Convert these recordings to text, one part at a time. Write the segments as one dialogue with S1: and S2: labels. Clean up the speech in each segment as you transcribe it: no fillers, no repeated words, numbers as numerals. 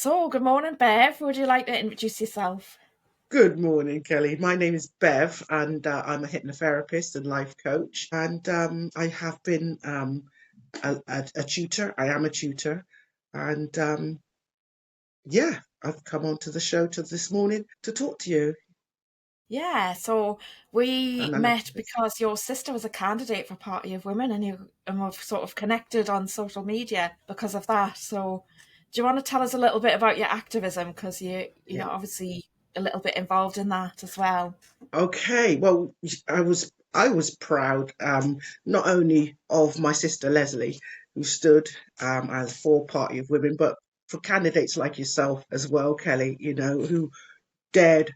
S1: So, good morning, Bev. Would you like to introduce yourself?
S2: Good morning, Kelly. My name is Bev, and I'm a hypnotherapist and life coach. And I have been a tutor. I am a tutor, and yeah, I've come onto the show to this morning to talk to you.
S1: Yeah, so we
S2: I'm an
S1: met
S2: activist.
S1: because your sister was a candidate for Party of Women, and we've sort of connected on social media because of that. So, do you want to tell us a little bit about your activism? Because you're
S2: Yeah.
S1: obviously a little bit involved in that as well.
S2: Okay. Well, I was proud, not only of my sister Leslie, who stood as for Party of Women, but for candidates like yourself as well, Kelly. Who dared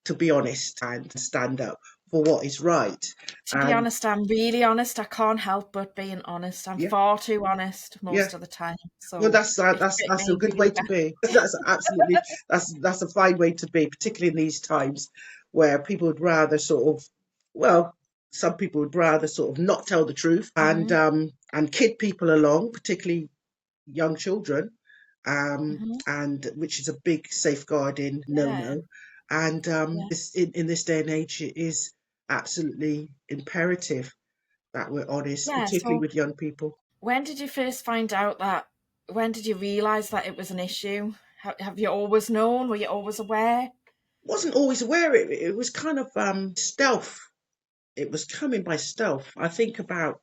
S2: to be honest and stand up for what is right.
S1: To be
S2: And
S1: honest, I'm really honest. I can't help but being honest. I'm
S2: yeah,
S1: far too honest
S2: yeah.
S1: most of the time.
S2: Well,
S1: So
S2: that's uh,
S1: it
S2: that's
S1: fit
S2: that's a
S1: me
S2: good way
S1: really
S2: to be. That's absolutely that's a fine way to be, particularly in these times where people would rather sort of, well, some people would rather sort of not tell the truth and
S1: well.
S2: kid people along, particularly young children,
S1: Hmm.
S2: and which is a big safeguarding
S1: Yeah,
S2: no-no. And
S1: yeah,
S2: this in this day and age, it is absolutely imperative that we're honest,
S1: yeah.
S2: particularly
S1: So,
S2: with young people.
S1: when did you first find out that? When did you realise that it was an issue? Have you always known? Were you always aware?
S2: Wasn't always aware it was kind of stealth. It was coming by stealth. I think about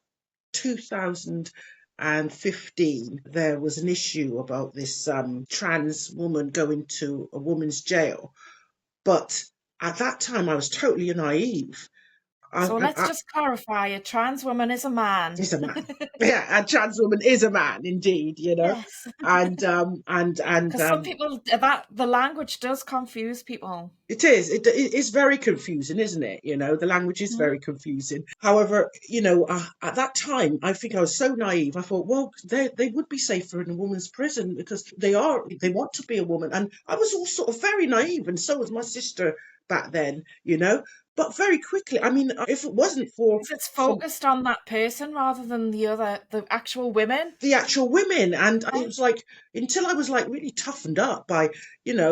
S2: 2015, there was an issue about this trans woman going to a woman's jail. But at that time, I was totally naive.
S1: So let's
S2: I
S1: just clarify: a trans woman is a man.
S2: is a man. Yeah, a trans woman is a man, indeed.
S1: Yes,
S2: And
S1: because some people that the language does confuse people.
S2: it is. It is very confusing, isn't it? The language is
S1: Hmm.
S2: very confusing. However, at that time, I think I was so naive. I thought, well, they would be safer in a woman's prison because they want to be a woman. And I was all sort of very naive, and so was my sister back then. But very quickly, I mean, if it wasn't for
S1: Because it's
S2: for
S1: focused on that person rather than the actual women.
S2: the actual women. And it
S1: Yeah.
S2: was like, until I was like really toughened up by,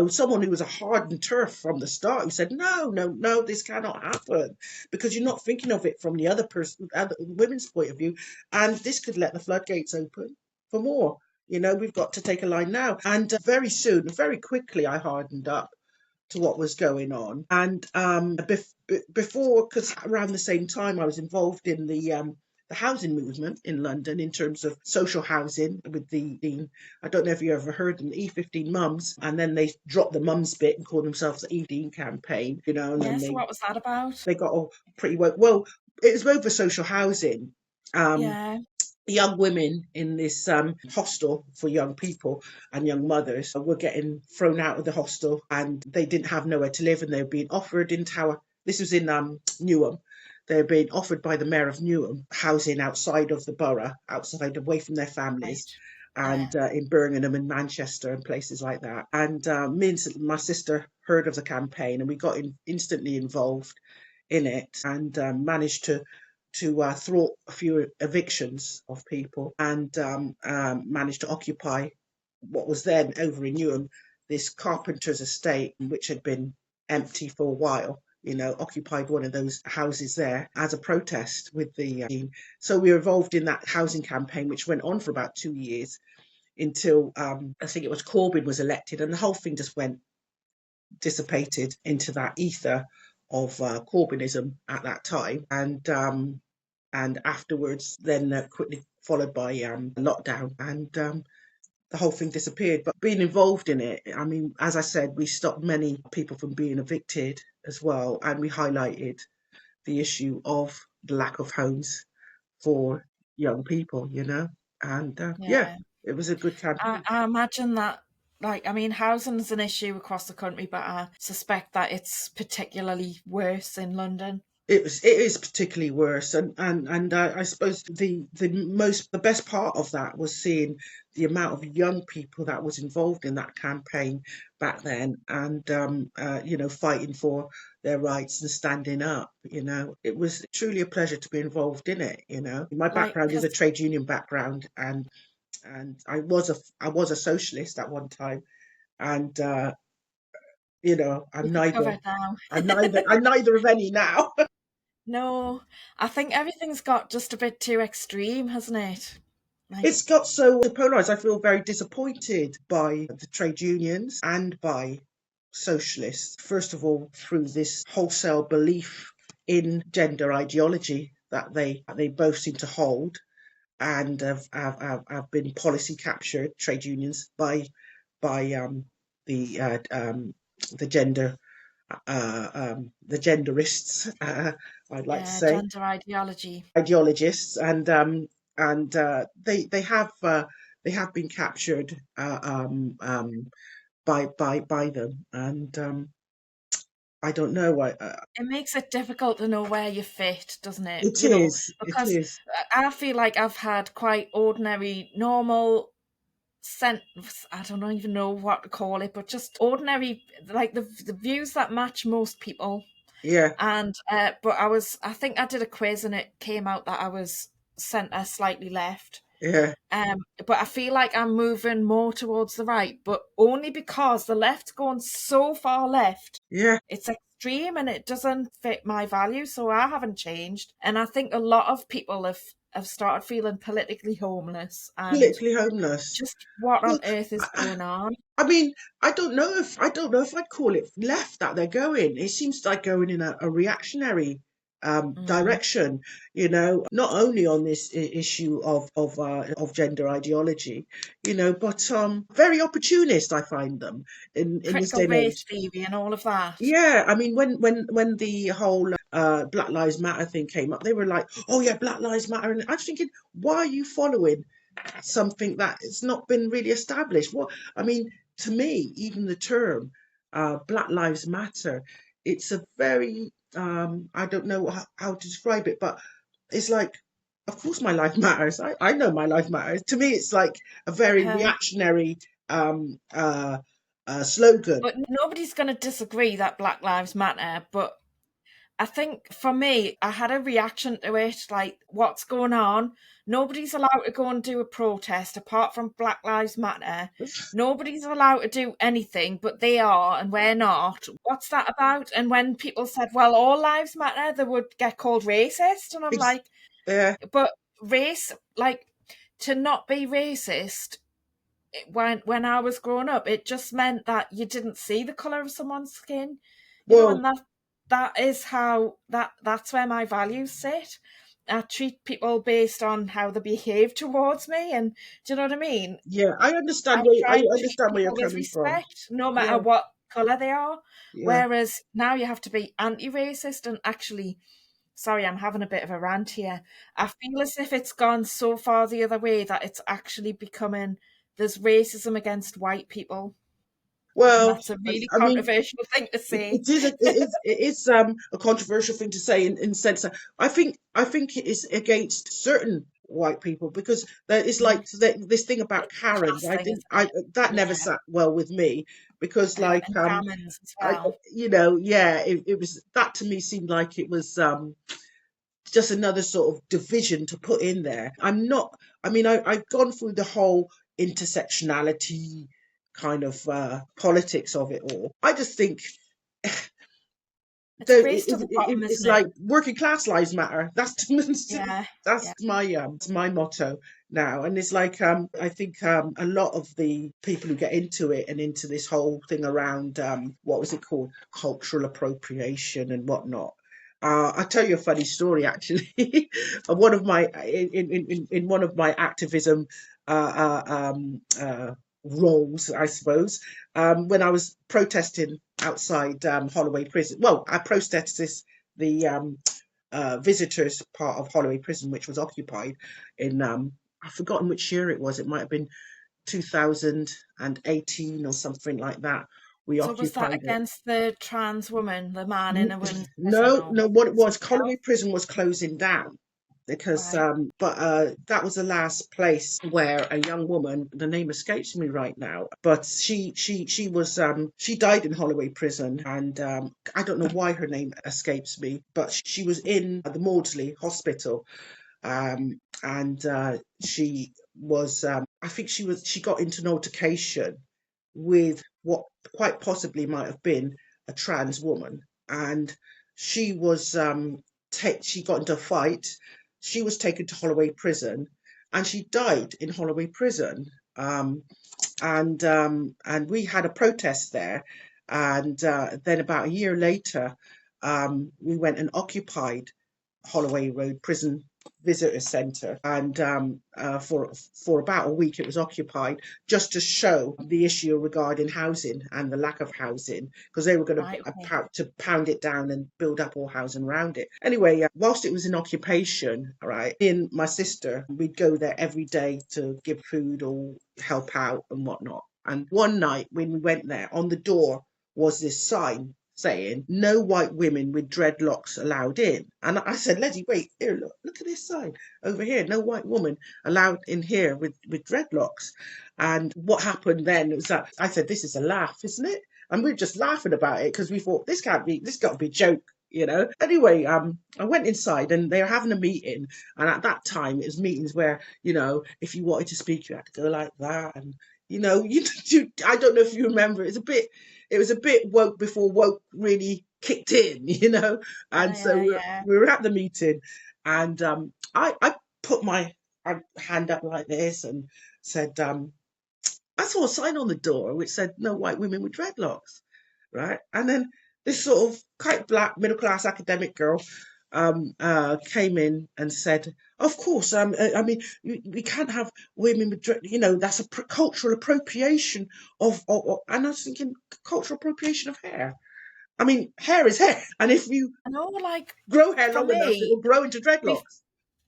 S2: someone who was a hardened turf from the start, who said, no, no, no, this cannot happen because you're not thinking of it from the other person, other women's point of view. And this could let the floodgates open for more. We've got to take a line now. And very soon, very quickly, I hardened up to what was going on. And before, because around the same time, I was involved in the housing movement in London in terms of social housing with I don't know if you ever heard of the E15 mums, and then they dropped the mums bit and called themselves the E15 campaign, and then
S1: Yes.
S2: they,
S1: What was that about?
S2: they got all pretty well. It was over social housing. Um,
S1: Yeah.
S2: Young women in this hostel for young people and young mothers were getting thrown out of the hostel, and they didn't have nowhere to live, and they were being offered in Tower. This was in Newham. They were being offered by the mayor of Newham housing outside of the borough, outside, away from their
S1: Right.
S2: families,
S1: Yeah.
S2: and in Birmingham and Manchester and places like that. And me and my sister heard of the campaign, and we got instantly involved in it, and managed to thwart a few evictions of people, and managed to occupy what was then over in Newham, this carpenter's estate, which had been empty for a while. Occupied one of those houses there as a protest with the team. So we were involved in that housing campaign, which went on for about 2 years until I think it was Corbyn was elected, and the whole thing just went dissipated into that ether of Corbynism at that time, and afterwards, then quickly followed by lockdown, and the whole thing disappeared. But being involved in it, I mean, as I said, we stopped many people from being evicted as well, and we highlighted the issue of the lack of homes for young people. And yeah,
S1: Yeah.
S2: it was a good
S1: I,
S2: campaign.
S1: I imagine that, like, I mean, housing is an issue across the country, but I suspect that it's particularly worse in London.
S2: It is particularly worse, and I suppose the best part of that was seeing the amount of young people that was involved in that campaign back then, and fighting for their rights and standing up. It was truly a pleasure to be involved in it. My
S1: Like,
S2: background is a
S1: because
S2: trade union background, and I was a socialist at one time, and you know,
S1: You've recovered now.
S2: I'm neither of any now.
S1: No, I think everything's got just a bit too extreme, hasn't it? Like,
S2: It's got so polarized. I feel very disappointed by the trade unions and by socialists. First of all, through this wholesale belief in gender ideology that they both seem to hold, and have been policy captured, trade unions, by the the gender the genderists, I'd like to
S1: yeah,
S2: say,
S1: gender ideology.
S2: ideologists, and they have been captured by them, and I don't know why.
S1: It makes it difficult to know where you fit, doesn't it?
S2: It is, it
S1: Because
S2: is,
S1: I feel like I've had quite ordinary, normal sent I don't even know what to call it, but just ordinary, like the views that match most people.
S2: yeah,
S1: And but I think I did a quiz and it came out that I was centre slightly left.
S2: yeah,
S1: But I feel like I'm moving more towards the right, but only because the left's going so far left.
S2: yeah,
S1: It's extreme and it doesn't fit my values, so I haven't changed. And I think a lot of people have started feeling politically homeless and
S2: politically homeless.
S1: just what
S2: Well,
S1: on earth is
S2: I,
S1: going on?
S2: I mean, I don't know if I'd call it left that they're going. It seems like going in a reactionary
S1: Mm,
S2: direction. You know, not only on this issue of gender ideology, you know, but very opportunist. I find them in this day
S1: critical
S2: and
S1: race
S2: age.
S1: theory and all of that.
S2: Yeah, I mean, when the whole Black Lives Matter thing came up, they were like, "Oh yeah, Black Lives Matter," and I was thinking, why are you following something that has not been really established? What I mean, to me, even the term Black Lives Matter, it's a very I don't know how to describe it, but it's like, of course, my life matters. I know my life matters. To me, it's like a very
S1: Uh,
S2: reactionary slogan.
S1: but nobody's going to disagree that Black Lives Matter. But I think for me, I had a reaction to it like, what's going on? Nobody's allowed to go and do a protest apart from Black Lives Matter. Nobody's allowed to do anything, but they are, and we're not. What's that about? And when people said, well, all lives matter, they would get called racist. And I'm
S2: Ex-
S1: like,
S2: yeah,
S1: but race, like, to not be racist when I was growing up, it just meant that you didn't see the color of someone's skin,
S2: well,
S1: and that is how that's where my values sit. I treat people based on how they behave towards me, and do you know what I mean?
S2: yeah,
S1: I
S2: I
S1: try and treat
S2: understand where you're
S1: people with
S2: coming from.
S1: respect, no
S2: Yeah,
S1: matter what color they are.
S2: yeah.
S1: Whereas now you have to be anti-racist and actually, sorry, I'm having a bit of a rant here. I feel as if it's gone so far the other way that it's actually becoming there's racism against white people. And
S2: Well,
S1: that's a really
S2: I mean,
S1: controversial thing to say.
S2: it is a controversial thing to say in the sense that I think it is against certain white people because there is like
S1: Mm.
S2: this thing about
S1: It's a
S2: Karens.
S1: class
S2: I
S1: thing,
S2: think
S1: isn't it?
S2: that never
S1: Yeah.
S2: sat well with me because like
S1: And gamins as
S2: I
S1: well.
S2: you know, yeah, it was that to me seemed like it was just another sort of division to put in there. I mean, I've gone through the whole intersectionality kind of politics of it all. I just think
S1: It's a
S2: though
S1: race to the bottom,
S2: it's
S1: isn't it?
S2: like working class lives matter.
S1: Yeah. Yeah.
S2: That's my motto now. And it's like I think a lot of the people who get into it and into this whole thing around what was it called, cultural appropriation and whatnot. I'll tell you a funny story actually. One of my in one of my activism roles, I suppose, when I was protesting outside Holloway Prison. Well, I protested the visitors part of Holloway Prison, which was occupied in I've forgotten which year it was. It might have been 2018 or something like that. We
S1: So was that
S2: occupied it.
S1: against the trans woman, the man in a women's prison,
S2: No,
S1: or
S2: no.
S1: was
S2: What it
S1: it
S2: was,
S1: somebody
S2: Holloway
S1: else?
S2: Prison was closing down because,
S1: Right.
S2: but that was the last place where a young woman, the name escapes me right now, but she was she died in Holloway Prison, and I don't know why her name escapes me, but she was in the Maudsley Hospital, and she was, I think she got into an altercation with what quite possibly might have been a trans woman, and she was she got into a fight. She was taken to Holloway Prison, and she died in Holloway Prison. Um, and we had a protest there, and then about a year later, we went and occupied Holloway Road Prison Visitor Centre, and for about a week it was occupied just to show the issue regarding housing and the lack of housing, because they were going
S1: Right, okay.
S2: to pound it down and build up all housing around it. Anyway, whilst it was in occupation, all right, me and my sister, we'd go there every day to give food or help out and whatnot. And one night when we went there, on the door was this sign saying no white women with dreadlocks allowed in. And I said, Letty, wait, here, look at this sign over here. No white woman allowed in here with dreadlocks. And what happened then was that I said, this is a laugh, isn't it? And we were just laughing about it because we thought this got to be a joke. Anyway, I went inside and they were having a meeting, and at that time it was meetings where, if you wanted to speak you had to go like that, and I don't know if you remember, it was a bit woke before woke really kicked in. And
S1: Yeah,
S2: so
S1: yeah, yeah.
S2: we were at the meeting, and I put my hand up like this and said, I saw a sign on the door which said no white women with dreadlocks, right? And then this sort of quite black middle class academic girl came in and said, "Of course, I mean, we can't have women with, that's a cultural appropriation And I was thinking, cultural appropriation of hair. I mean, hair is hair, and if you
S1: I know, like,
S2: grow hair
S1: for
S2: long enough, it will
S1: me,
S2: grow into
S1: we've
S2: dreadlocks."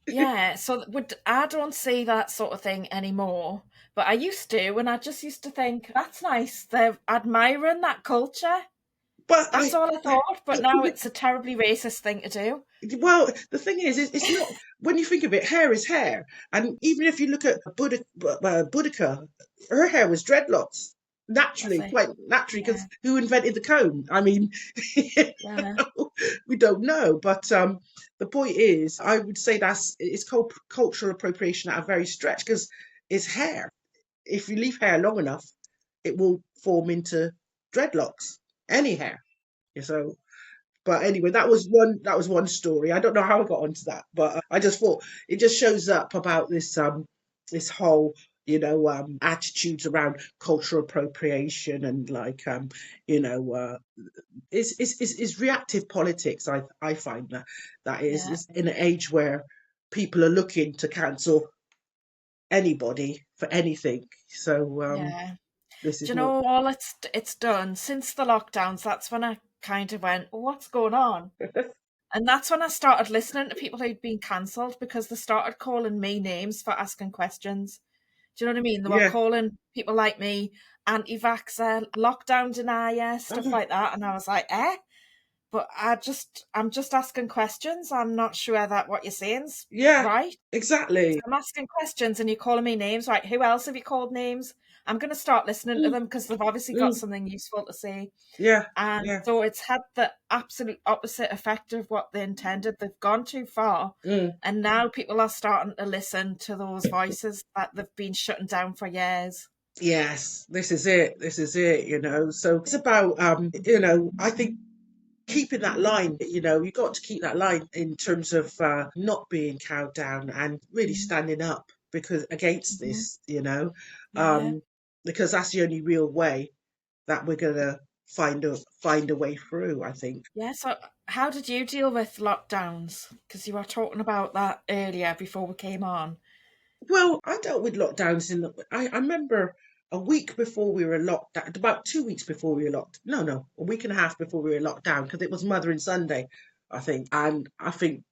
S1: yeah, so I don't see that sort of thing anymore. But I used to, and I just used to think, that's nice. They're admiring that culture.
S2: But
S1: That's all I thought. But now it's a terribly racist thing to do.
S2: well, the thing is, it's not. When you think of it, hair is hair, and even if you look at Boudica, her hair was dreadlocks
S1: Was
S2: naturally,
S1: it?
S2: quite naturally, because
S1: Yeah,
S2: who invented the comb? I mean,
S1: yeah,
S2: we don't know. But the point is, I would say it's called cultural appropriation at a very stretch, because it's hair. If you leave hair long enough, it will form into dreadlocks. Any hair. So, but anyway, that was one story. I don't know how I got onto that, but I just thought it just shows up about this whole attitudes around cultural appropriation, and like you know uh it's reactive politics. I find that
S1: yeah,
S2: is in an age where people are looking to cancel anybody for anything. So
S1: yeah.
S2: this
S1: Do
S2: is
S1: you
S2: more.
S1: know all it's done since the lockdowns? That's when I kind of went, "Oh, what's going on?" And that's when I started listening to people who'd been cancelled because they started calling me names for asking questions. Do you know what I mean? They were
S2: Yeah.
S1: calling people like me anti-vaxxer, lockdown denier, stuff
S2: uh,
S1: like that. And I was like, eh? But I'm just asking questions. I'm not sure that what you're saying's
S2: yeah,
S1: right. So
S2: exactly.
S1: I'm asking questions and you're calling me names. Right, who else have you called names? I'm going to start listening to
S2: Mm,
S1: them because they've obviously got
S2: mm,
S1: something useful to say.
S2: yeah,
S1: And
S2: yeah.
S1: so it's had the absolute opposite effect of what they intended. They've gone too far.
S2: Mm.
S1: And now people are starting to listen to those voices that they've been shutting down for years.
S2: Yes, this is it. This is it, So it's about, I think keeping that line, you got to keep that line in terms of not being cowed down and really
S1: Mm,
S2: standing up because against
S1: mhm.
S2: this,
S1: Yeah.
S2: because that's the only real way that we're gonna find a way through, I think.
S1: Yeah. So, how did you deal with lockdowns? Because you were talking about that earlier before we came on.
S2: Well, I dealt with lockdowns I remember a week before we were locked down, about 2 weeks before we were locked, no, a week and a half before we were locked down, because it was Mothering Sunday, I think. And I think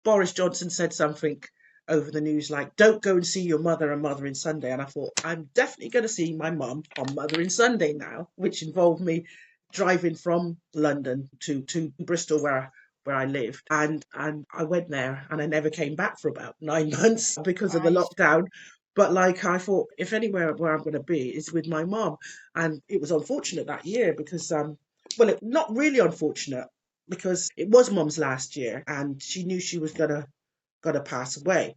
S2: Boris Johnson said something over the news like, don't go and see your mother on Mothering Sunday. And I thought, I'm definitely going to see my mum on Mothering Sunday now, which involved me driving from London to Bristol, where I lived, and I went there and I never came back for about 9 months because of the
S1: Right.
S2: lockdown. But like I thought, if anywhere where I'm going to be is with my mom, and it was unfortunate that year because not really unfortunate because it was mum's last year and she knew she was gonna pass away.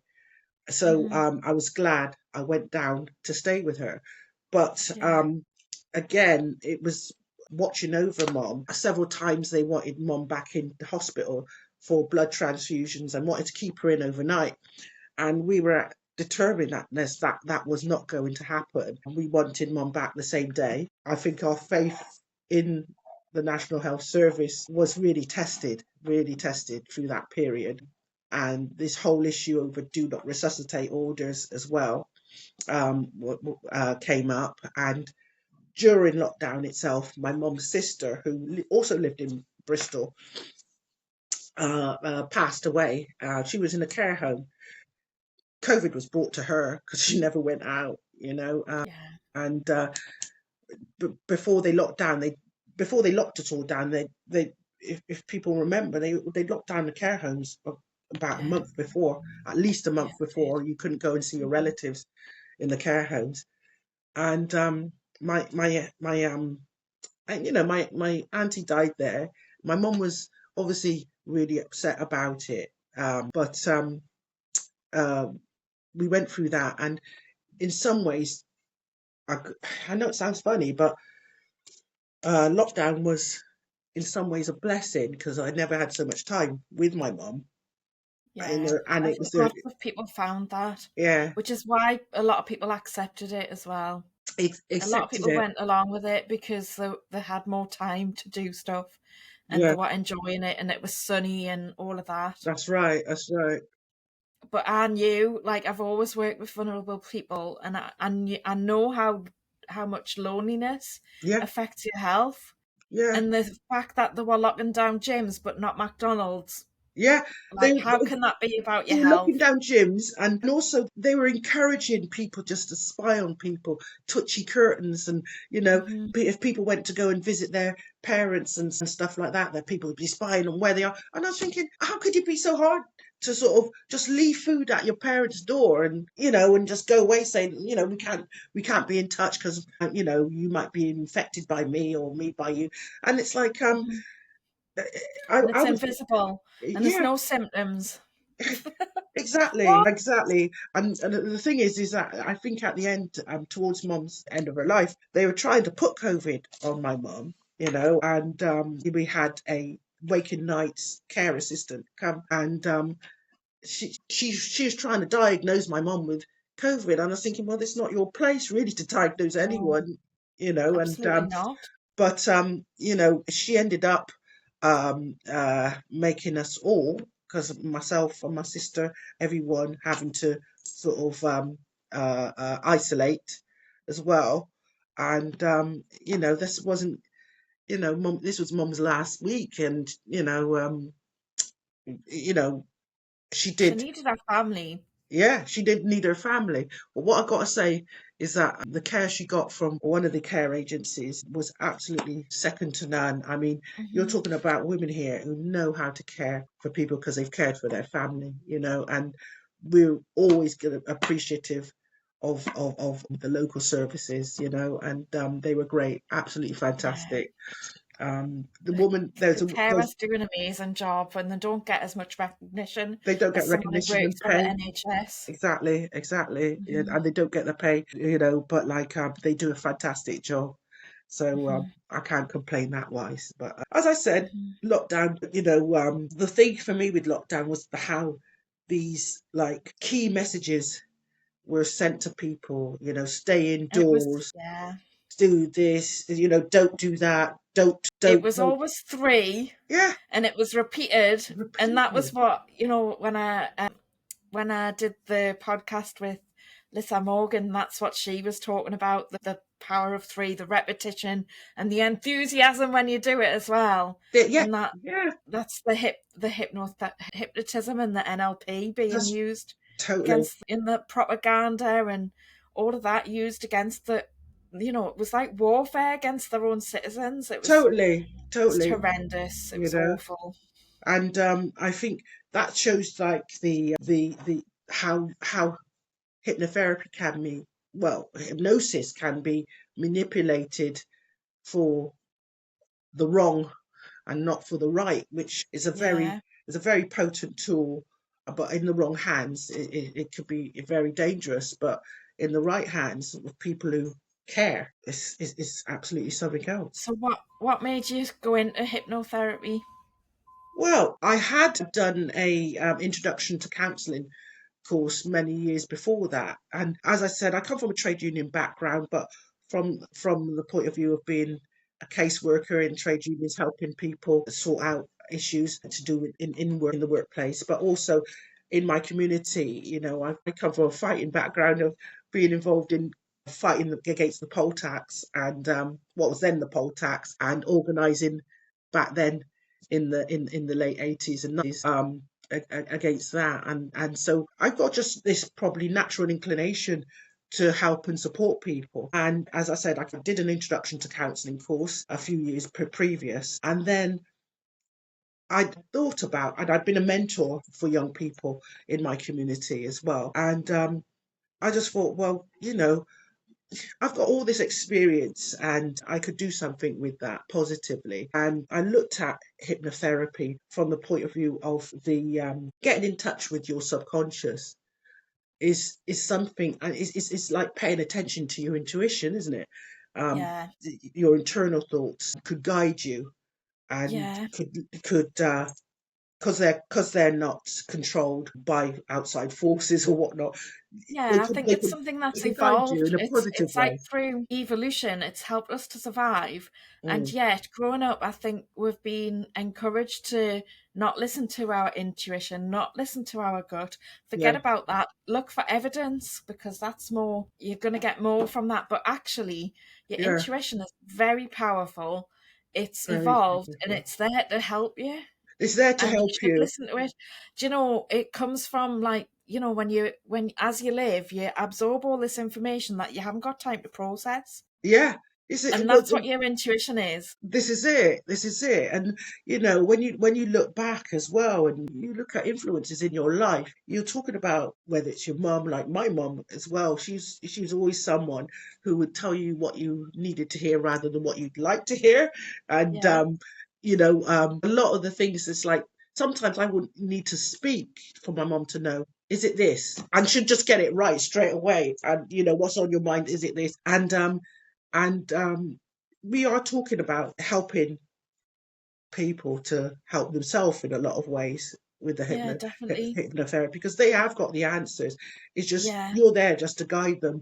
S2: So
S1: Hmm.
S2: I was glad I went down to stay with her. But
S1: Yeah.
S2: again, it was watching over mom. Several times they wanted mom back in the hospital for blood transfusions and wanted to keep her in overnight. And we were determined that was not going to happen. We wanted mom back the same day. I think our faith in the National Health Service was really tested through that period. And this whole issue over do not resuscitate orders as well came up. And during lockdown itself, my mum's sister, who also lived in Bristol, passed away. She was in a care home. COVID was brought to her because she never went out,
S1: Yeah.
S2: and before they locked down, before they locked us all down, they if people remember, they locked down the care homes about a
S1: Yeah.
S2: month before, at least a
S1: Yeah.
S2: month
S1: It did.
S2: before. You couldn't go and see your
S1: Mhm.
S2: relatives in the care homes, and my and my auntie died there. My mum was obviously really upset about it, but uh, we went through that, and in some ways, I, I know it sounds funny, but lockdown was in some ways a blessing because I never had so much time with my mum.
S1: Yeah.
S2: And
S1: I
S2: it was
S1: think lots of people found that,
S2: yeah,
S1: which is why a lot of people accepted it as well.
S2: it
S1: A lot of
S2: accepted
S1: people
S2: it.
S1: went along with it because they had more time to do stuff and they
S2: Yeah,
S1: were enjoying it and it was sunny and all of that.
S2: that's right. That's right.
S1: But I knew, like, I've always worked with vulnerable people, and I know how much loneliness
S2: Yeah,
S1: affects your health.
S2: yeah,
S1: And the fact that they were locking down gyms but not McDonald's,
S2: yeah.
S1: like, how can that be about
S2: They
S1: your
S2: were locking
S1: health?
S2: down gyms, and also they were encouraging people just to spy on people, touchy curtains, and
S1: Hmm.
S2: if people went to go and visit their parents and stuff like that, that people would be spying on where they are. And I was thinking, how could it be so hard to sort of just leave food at your parents' door, and and just go away saying, we can't be in touch because you might be infected by me or me by you, and it's like
S1: Hmm.
S2: I,
S1: And it's
S2: I was
S1: invisible, and there's
S2: yeah.
S1: no symptoms.
S2: Exactly,
S1: What?
S2: exactly. And the thing is that I think at the end, towards Mum's end of her life, they were trying to put COVID on my mum, and we had a waking nights care assistant come, and she was trying to diagnose my mum with COVID, and I was thinking, well, it's not your place really to diagnose
S1: No,
S2: anyone, and
S1: absolutely not.
S2: but she ended up making us all, because myself and my sister, everyone having to sort of isolate as well. And this wasn't, mum, this was mum's last week, and you know she
S1: She
S2: did.
S1: needed her family.
S2: Yeah, she did need her family. But what I got to say is that the care she got from one of the care agencies was absolutely second to none. I mean, you're
S1: Hmm.
S2: talking about women here who know how to care for people because they've cared for their family, and we're always appreciative of the local services, and they were great, absolutely
S1: Yeah.
S2: fantastic. The woman,
S1: The carers do an amazing job and they don't get as much recognition
S2: they don't
S1: as
S2: get
S1: someone who
S2: recognition
S1: works
S2: and
S1: for the
S2: pay.
S1: NHS.
S2: Exactly, exactly. Yeah,
S1: Hmm.
S2: and they don't get the pay, but like they do a fantastic job. So
S1: Hmm.
S2: I can't complain that wise. But as I said,
S1: Hmm.
S2: lockdown, the thing for me with lockdown was how these like key messages were sent to people, stay
S1: It was,
S2: indoors,
S1: yeah,
S2: do this, don't do that,
S1: it was
S2: don't.
S1: always three,
S2: Yeah,
S1: and it was repeated, and that was
S2: repeatedly.
S1: what, when I did the podcast with Lisa Morgan, that's what she was talking about, the power of three, the repetition and the enthusiasm when you do it as well.
S2: Yeah,
S1: And
S2: yeah,
S1: that's hypnotism and the NLP being
S2: that's
S1: used
S2: totally,
S1: against in the propaganda and all of that used against it was like warfare against their own citizens.
S2: totally,
S1: It's
S2: totally.
S1: horrendous. It
S2: You
S1: was
S2: know.
S1: awful.
S2: And I think that shows like the how hypnotherapy can be, well, hypnosis can be manipulated for the wrong and not for the right, which
S1: Yeah.
S2: is a very potent tool, but in the wrong hands it could be very dangerous. But in the right hands, with people who care is absolutely something else.
S1: So what made you go into hypnotherapy?
S2: Well, I had done a introduction to counselling course many years before that, and as I said, I come from a trade union background, but from the point of view of being a caseworker in trade unions, helping people sort out issues to do with in the workplace, but also in my community. I come from a fighting background of being involved in fighting against the poll tax and what was then the poll tax, and organising back then in the late 80s and 90s against that, and so I've got just this probably natural inclination to help and support people. And as I said, I did an introduction to counselling course a few years previous, and then I'd thought about, and I'd been a mentor for young people in my community as well, and I just thought, well, I've got all this experience and I could do something with that positively. And I looked at hypnotherapy from the point of view of the getting in touch with your subconscious is something, and it's like paying attention to your intuition, isn't it?
S1: Yeah,
S2: Your internal thoughts could guide you and
S1: yeah,
S2: could because they're not controlled by outside forces or whatnot. They
S1: yeah. I
S2: can
S1: think
S2: they
S1: it's
S2: can
S1: something
S2: they
S1: that's
S2: can guide you
S1: evolved.
S2: in a
S1: It's
S2: positive
S1: it's like
S2: way.
S1: through evolution, it's helped us to survive. And
S2: Mm,
S1: yet, growing up, I think we've been encouraged to not listen to our intuition, not listen to our gut. Forget
S2: yeah,
S1: about that. Look for evidence because that's more. You're going to get more from that. But actually, your
S2: yeah.
S1: intuition is very powerful. It's
S2: Very
S1: evolved and
S2: powerful.
S1: it's there to help you.
S2: It's there to
S1: And you
S2: help
S1: should
S2: you.
S1: listen to it. Do you know, it comes from like, when as you live, you absorb all this information that you haven't got time to process.
S2: Yeah. Is it
S1: And
S2: well,
S1: that's what your intuition is.
S2: this is it. This is it. And when you look back as well and you look at influences in your life, you're talking about whether it's your mum, like my mum as well. She's always someone who would tell you what you needed to hear rather than what you'd like to hear. And
S1: Yeah,
S2: a lot of the things, it's like sometimes I wouldn't need to speak for my mum to know. Is it this? And she'd just get it right straight away. And what's on your mind? Is it this? And we are talking about helping people to help themselves in a lot of ways with the
S1: yeah, definitely.
S2: hypnotherapy, because they have got the answers. It's just
S1: Yeah.
S2: you're there just to guide them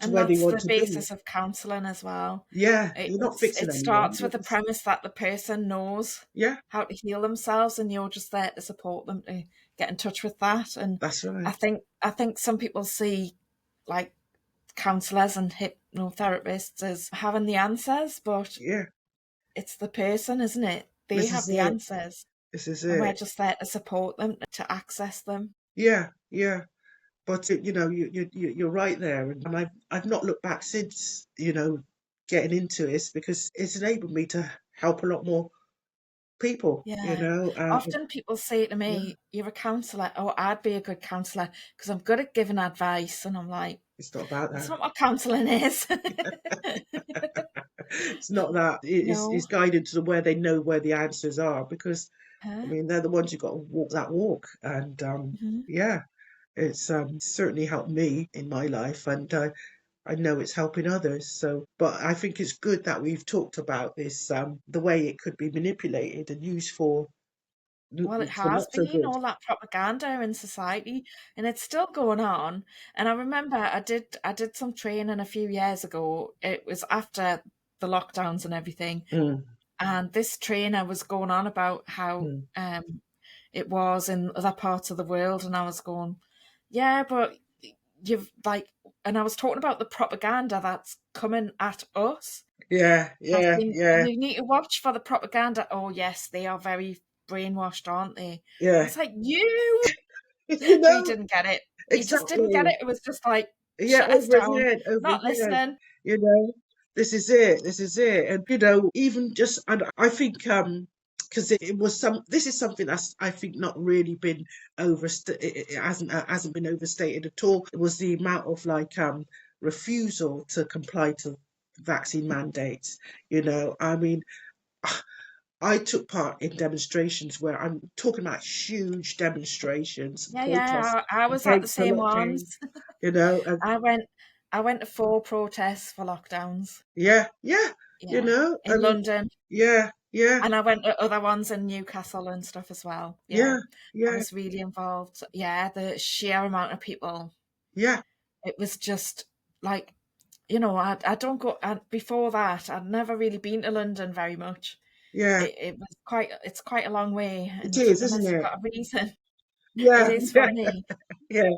S2: to
S1: And
S2: where they
S1: that's
S2: want
S1: the
S2: to be.
S1: basis of counselling as well.
S2: Yeah,
S1: It,
S2: you're not
S1: it's
S2: fixing
S1: it
S2: anyone.
S1: starts
S2: You're
S1: with the
S2: just
S1: premise that the person knows
S2: yeah,
S1: how to heal themselves, and you're just there to support them to get in touch with that. And
S2: that's
S1: I
S2: right.
S1: think I think some people see like counsellors and hypnotherapists as having the answers, but
S2: Yeah,
S1: it's the person, isn't it? They
S2: this
S1: have
S2: is
S1: the
S2: it.
S1: answers,
S2: This is
S1: and we're
S2: it.
S1: just there to support them to access them.
S2: Yeah, yeah. But you're right there, and I've not looked back since getting into this, because it's enabled me to help a lot more people.
S1: Yeah. Often people say to
S2: Yeah,
S1: me, "You're a counsellor." Oh, I'd be a good counsellor because I'm good at giving advice. And I'm like,
S2: it's not about
S1: that's
S2: that.
S1: not what counselling is.
S2: It's not that. It's
S1: No.
S2: guided to where they know where the answers are, because I
S1: Huh?
S2: mean they're the ones who got to walk that walk. And
S1: Hmm.
S2: yeah, it's certainly helped me in my life, and I know it's helping others. So, but I think it's good that we've talked about this, the way it could be manipulated and used
S1: Well, it
S2: for
S1: has
S2: not so
S1: been
S2: good.
S1: all that propaganda in society, and it's still going on. And I remember I did some training a few years ago. It was after the lockdowns and everything,
S2: Mm,
S1: and this trainer was going on about how
S2: mm.
S1: it was in other parts of the world, and I was going, yeah, but you've like, and I was talking about the propaganda that's coming at us.
S2: Yeah,
S1: I
S2: yeah,
S1: think
S2: yeah,
S1: you need to watch for the propaganda. Oh yes, they are very brainwashed, aren't they? And
S2: yeah.
S1: it's like you,
S2: You
S1: but you
S2: know
S1: didn't get it. You just didn't get
S2: exactly.
S1: it. It was just like
S2: Yeah,
S1: shut us down,
S2: over
S1: not
S2: his head.
S1: listening.
S2: You know, this is it. This is it. And even just, and I think because it was this is something that's, I think, not really been overstated. It hasn't been overstated at all. It was the amount of like refusal to comply to vaccine mandates. I mean, I took part in demonstrations where I'm talking about huge demonstrations,
S1: Yeah,
S2: protests
S1: yeah. I was at the
S2: against the
S1: same
S2: lockdown.
S1: ones.
S2: You know, and
S1: I went. I went to 4 protests for lockdowns.
S2: Yeah, yeah,
S1: Yeah,
S2: I
S1: in
S2: mean,
S1: London,
S2: yeah, yeah,
S1: and I went to other ones in Newcastle and stuff as well. Yeah,
S2: yeah,
S1: I
S2: yeah,
S1: was really involved. Yeah, the sheer amount of people,
S2: yeah,
S1: it was just like, I don't go. Before that, I'd never really been to London very much.
S2: yeah.
S1: It's quite a long way,
S2: It
S1: and
S2: is, isn't
S1: unless you've
S2: it?
S1: got a reason, it
S2: Yeah,
S1: is for
S2: yeah,
S1: me.
S2: yeah,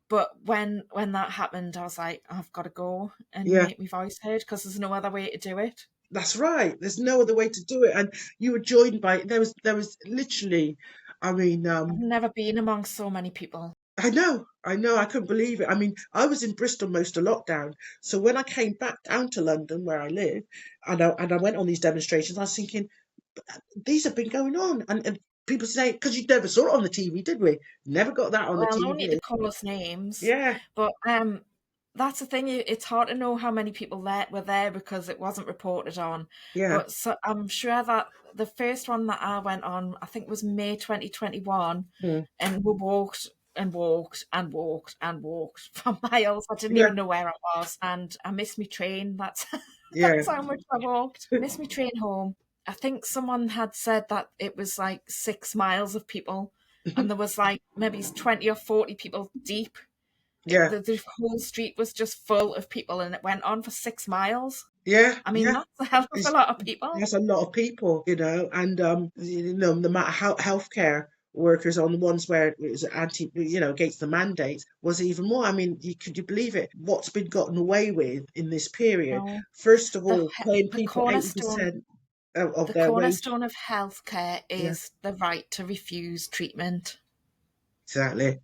S1: But when that happened, I was like, I've got to go and
S2: yeah.
S1: make my voice heard because there's no other way to do it.
S2: That's right. There's no other way to do it. And you were joined by there was literally, I mean,
S1: I've never been amongst so many people.
S2: I know, I couldn't believe it. I mean, I was in Bristol most of lockdown. So when I came back down to London where I live and I went on these demonstrations, I was thinking, these have been going on. And people say, because you never saw it on the TV, did we? Never got that on the
S1: Well, no need to
S2: TV.
S1: call us names,
S2: Yeah,
S1: but that's the thing. It's hard to know how many people there were there because it wasn't reported on.
S2: yeah,
S1: But so I'm sure that the first one that I went on, I think, was May 2021,
S2: mm,
S1: and we walked and walked and walked and walked for miles. I didn't
S2: yeah,
S1: even know where I was, and I missed my train. That's
S2: yeah.
S1: that's how much I walked. Missed my train home. I think someone had said that it was like 6 miles of people, and there was like maybe 20 or 40 people deep.
S2: Yeah,
S1: The whole street was just full of people, and it went on for 6 miles.
S2: yeah,
S1: I mean,
S2: yeah.
S1: that's a hell of a
S2: It's,
S1: lot of people.
S2: that's a lot of people, and no matter how healthcare workers on the ones where it was anti, against the mandates was even more. I mean, could you believe it? What's been gotten away with in this period?
S1: No,
S2: First of
S1: the
S2: all, paying
S1: the
S2: people eighty
S1: cornerstone
S2: percent of
S1: the
S2: their wage.
S1: cornerstone of healthcare
S2: Yeah,
S1: is the right to refuse treatment.
S2: exactly.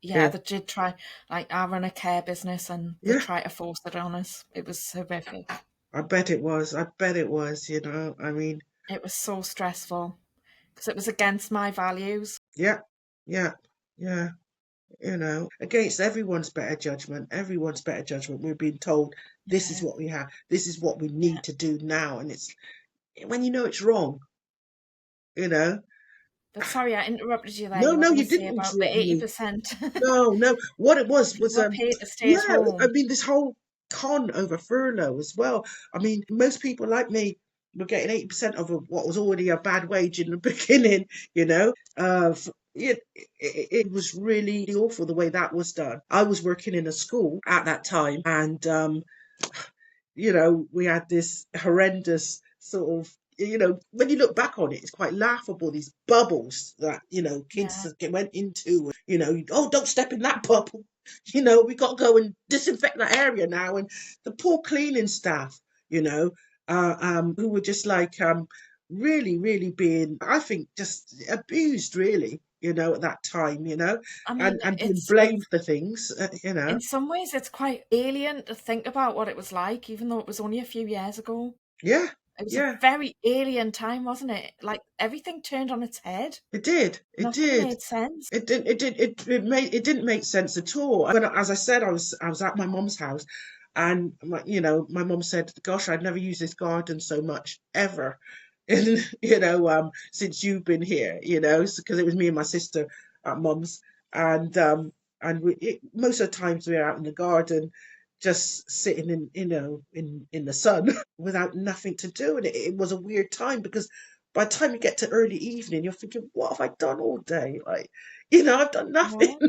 S1: Yeah,
S2: Yeah,
S1: they did try. Like, I run a care business, and they
S2: yeah.
S1: tried to force it on us. It was horrific.
S2: I bet it was. I bet it was. I mean,
S1: It was so stressful because it was against my values.
S2: yeah, yeah, yeah. Against everyone's better judgment. We're being told this is
S1: Yeah,
S2: what we have, this is what we
S1: yeah.
S2: need to do now, and it's when it's wrong, you know.
S1: But sorry, I interrupted you there.
S2: No,
S1: You were
S2: no,
S1: going to
S2: you
S1: say
S2: didn't
S1: about the
S2: interrupt me.
S1: 80%.
S2: No, no. What it was
S1: People paid to stay at
S2: yeah, I
S1: home.
S2: mean this whole con over furlough as well. I mean, most people like me were getting 80% of what was already a bad wage in the beginning, you know. It was really awful the way that was done. I was working in a school at that time, and we had this horrendous sort of, when you look back on it, it's quite laughable, these bubbles that, kids
S1: Yeah.
S2: went into, oh, don't step in that bubble. We got to go and disinfect that area now. And the poor cleaning staff, who were just like, really, really being, I think, just abused, really, at that time,
S1: I mean,
S2: and being
S1: it's
S2: blamed for things,
S1: in some ways it's quite alien to think about what it was like, even though it was only a few years ago.
S2: Yeah,
S1: It was a
S2: yeah.
S1: very alien time, wasn't it? Like, everything turned on its head.
S2: It did. It
S1: Nothing
S2: did.
S1: made sense.
S2: It didn't make sense at all. As I said, I was at my mom's house, and my mom said, "Gosh, I'd never used this garden so much ever." And since you've been here, because it was me and my sister at mom's, and most of the times we were out in the garden, just sitting in the sun without nothing to do, and it was a weird time because by the time you get to early evening, you're thinking, what have I done all day? Like, I've done nothing.
S1: No,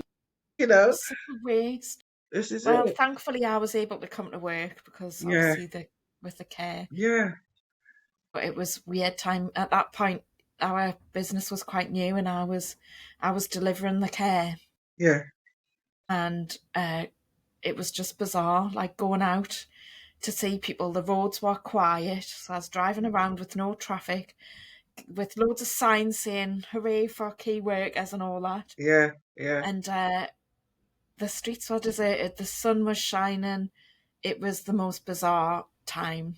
S2: you
S1: it
S2: know,
S1: was such a waste.
S2: this is
S1: Well,
S2: it.
S1: thankfully I was able to come to work because
S2: Yeah,
S1: obviously with the care.
S2: yeah,
S1: But it was weird time at that point. Our business was quite new, and I was delivering the care,
S2: yeah,
S1: and it was just bizarre, like going out to see people. The roads were quiet, so I was driving around with no traffic, with loads of signs saying "Hooray for key workers" and all that.
S2: yeah, yeah.
S1: And the streets were deserted. The sun was shining. It was the most bizarre time.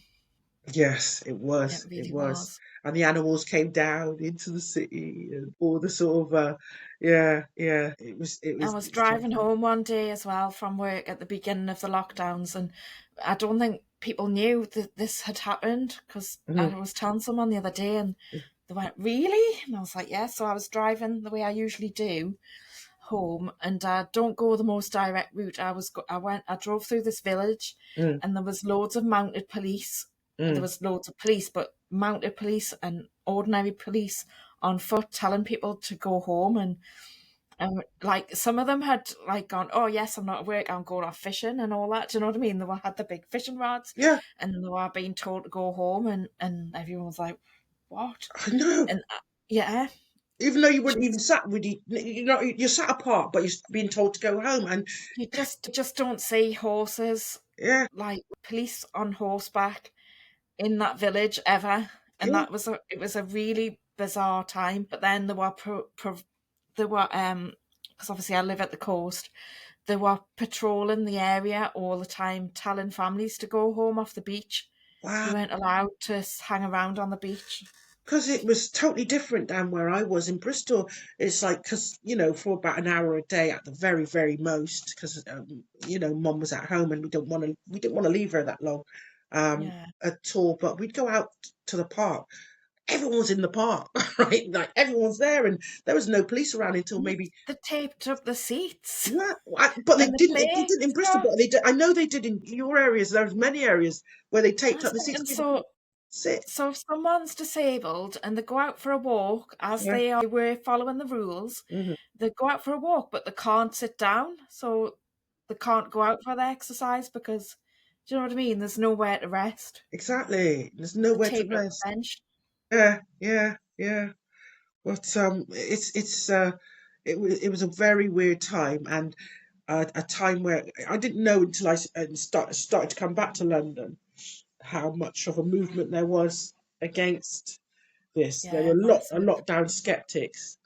S2: Yes, it
S1: It
S2: was. It
S1: really
S2: was.
S1: was.
S2: And the animals came down into the city and all the sort of yeah, yeah.
S1: I was
S2: It was
S1: driving
S2: terrifying.
S1: home one day as well from work at the beginning of the lockdowns, and I don't think people knew that this had happened because I
S2: Mhm.
S1: was telling someone the other day, and they went, "Really?" And I was like, "Yeah." So I was driving the way I usually do home, and I don't go the most direct route. I drove through this village,
S2: mm,
S1: and there was loads of mounted police. There
S2: mm.
S1: was loads of police, but mounted police and ordinary police on foot telling people to go home, and like some of them had like gone, oh yes, I'm not at work, I'm going off fishing and all that. Do you know what I mean? They were, had the big fishing rods,
S2: Yeah,
S1: and they were being told to go home, and everyone was like, what?
S2: I know.
S1: And yeah,
S2: Even though you weren't even
S1: just
S2: sat with you know, you're sat apart, but you're being told to go home. And
S1: you just don't see horses,
S2: yeah,
S1: like police on horseback in that village ever, and
S2: yeah,
S1: it was a really bizarre time. But then there were because obviously I live at the coast. They were patrolling the area all the time, telling families to go home off the beach.
S2: wow.
S1: You weren't allowed to hang around on the beach.
S2: Because it was totally different down where I was in Bristol. It's like, because, you know, for about an hour a day at the very, very most, because, you know, mum was at home and we didn't want to leave her that long
S1: Yeah.
S2: at all. But we'd go out to the park. Everyone was in the park, right? Like everyone's there, and there was no police around until maybe.
S1: They taped up the seats
S2: Yeah, but they
S1: and the
S2: didn't. They
S1: plates
S2: didn't in Bristol,
S1: stuff.
S2: but they did. I know they did in your areas. There's many areas where they
S1: I
S2: taped
S1: was
S2: up the seats.
S1: thinking,
S2: People could sit.
S1: so if someone's disabled and they go out for a walk, as
S2: Yeah.
S1: were following the rules,
S2: Hmm.
S1: they go out for a walk, but they can't sit down, so they can't go out for their exercise because, do you know what I mean? There's nowhere to rest.
S2: Exactly. There's
S1: They
S2: nowhere to
S1: taped up the
S2: rest.
S1: bench.
S2: Yeah, yeah, yeah. But it was a very weird time, and a time where I didn't know until started to come back to London how much of a movement there was against this. There
S1: Yeah,
S2: were a
S1: massive.
S2: lockdown skeptics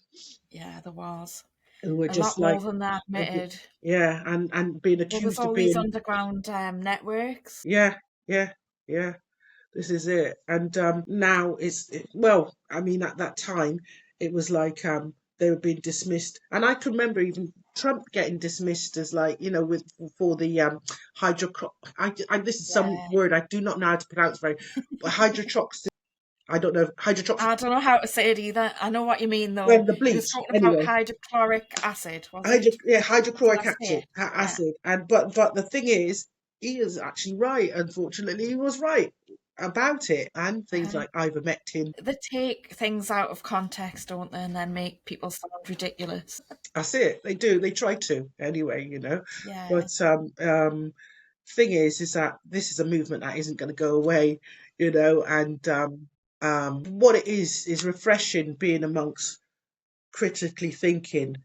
S1: Yeah, there was.
S2: who were
S1: A
S2: just
S1: lot more
S2: like,
S1: than that admitted.
S2: yeah, and being
S1: There was
S2: accused of
S1: all these
S2: being,
S1: underground networks.
S2: yeah, yeah, yeah. This is it. And now well, I mean, at that time, it was like they were being dismissed. And I can remember even Trump getting dismissed as like, you know, with for the hydrocro. This is some
S1: Yeah.
S2: word I do not know how to pronounce very, but hydrotrox. I don't know hydrotrox.
S1: I don't know how to say it either. I know what you mean,
S2: Well,
S1: though.
S2: the
S1: He was
S2: bleach
S1: talking about
S2: anyway.
S1: hydrochloric acid, was it?
S2: Yeah,
S1: Did
S2: hydrochloric
S1: I say it? Yeah.
S2: acid. And but the thing is, he is actually right. Unfortunately, he was right about it, and things
S1: Yeah.
S2: like ivermectin.
S1: They take things out of context, don't they, and then make people sound ridiculous.
S2: That's it. They do. They try to anyway, you know.
S1: Yeah.
S2: But thing is that this is a movement that isn't going to go away, you know. And what it is refreshing being amongst critically thinking